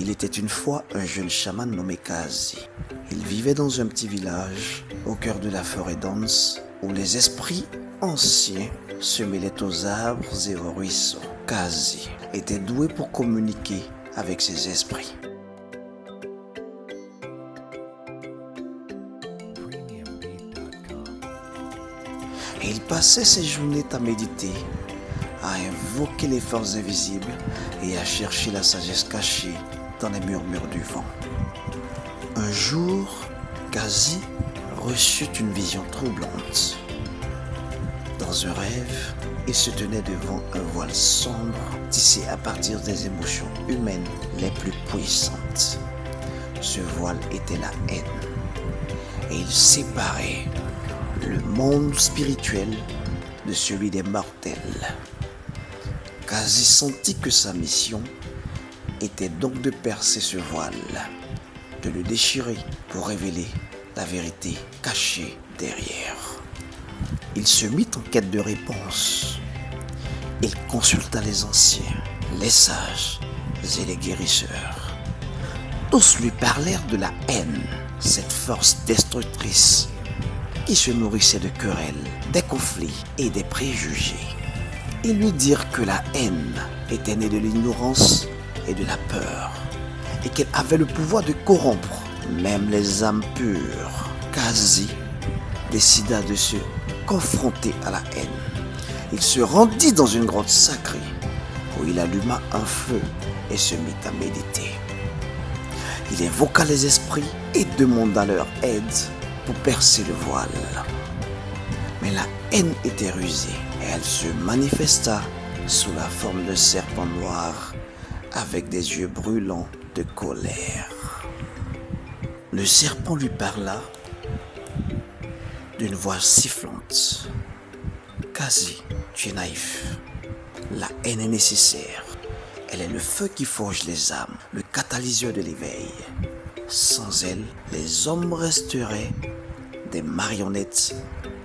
Il était une fois un jeune chaman nommé Kazi. Il vivait dans un petit village au cœur de la forêt dense où les esprits anciens se mêlaient aux arbres et aux ruisseaux. Kazi était doué pour communiquer avec ces esprits. Et il passait ses journées à méditer, à invoquer les forces invisibles et à chercher la sagesse cachée dans les murmures du vent. Un jour, Kazi reçut une vision troublante. Dans un rêve, il se tenait devant un voile sombre tissé à partir des émotions humaines les plus puissantes. Ce voile était la haine et il séparait le monde spirituel de celui des mortels. Kazi sentit que sa mission était donc de percer ce voile, de le déchirer pour révéler la vérité cachée derrière. Il se mit en quête de réponses. Il consulta les anciens, les sages et les guérisseurs. Tous lui parlèrent de la haine, cette force destructrice qui se nourrissait de querelles, des conflits et des préjugés. Ils lui dirent que la haine était née de l'ignorance et de la peur, et qu'elle avait le pouvoir de corrompre même les âmes pures. Kazi décida de se confronter à la haine. Il se rendit dans une grotte sacrée où il alluma un feu et se mit à méditer. Il invoqua les esprits et demanda leur aide pour percer le voile. Mais la haine était rusée et elle se manifesta sous la forme d'un serpent noir avec des yeux brûlants de colère. Le serpent lui parla d'une voix sifflante. Kazi, tu es naïf. La haine est nécessaire. Elle est le feu qui forge les âmes, le catalyseur de l'éveil. Sans elle, les hommes resteraient des marionnettes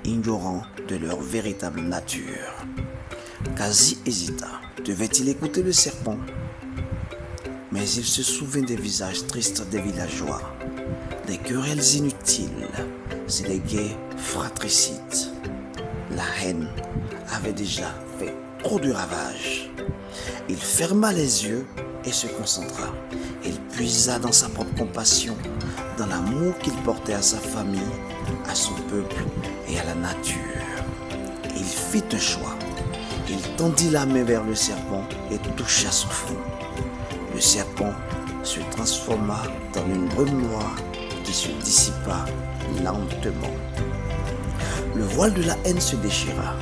ignorant de leur véritable nature. Kazi hésita. Devait-il écouter le serpent? Mais il se souvint des visages tristes des villageois, des querelles inutiles et des guerres fratricides. La haine avait déjà fait trop de ravages. Il ferma les yeux et se concentra. Il puisa dans sa propre compassion, dans l'amour qu'il portait à sa famille, à son peuple et à la nature. Il fit un choix. Il tendit la main vers le serpent et toucha son front. Le serpent se transforma dans une brume noire qui se dissipa lentement. Le voile de la haine se déchira.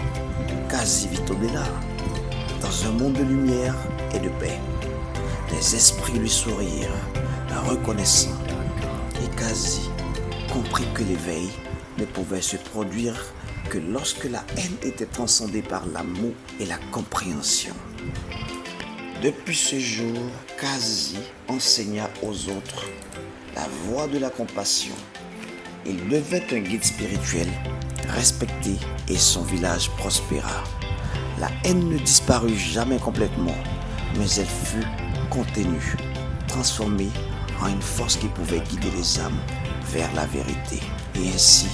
Kazi vit au-delà, dans un monde de lumière et de paix. Les esprits lui sourirent, reconnaissants. Et Kazi comprit que l'éveil ne pouvait se produire que lorsque la haine était transcendée par l'amour et la compréhension. Depuis ce jour, Kazi enseigna aux autres la voie de la compassion. Il devint un guide spirituel respecté et son village prospéra. La haine ne disparut jamais complètement, mais elle fut contenue, transformée en une force qui pouvait guider les âmes vers la vérité. Et ainsi,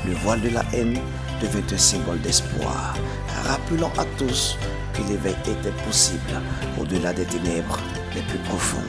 le voile de la haine devint un symbole d'espoir, rappelant à tous que l'éveil était possible au-delà des ténèbres les plus profondes.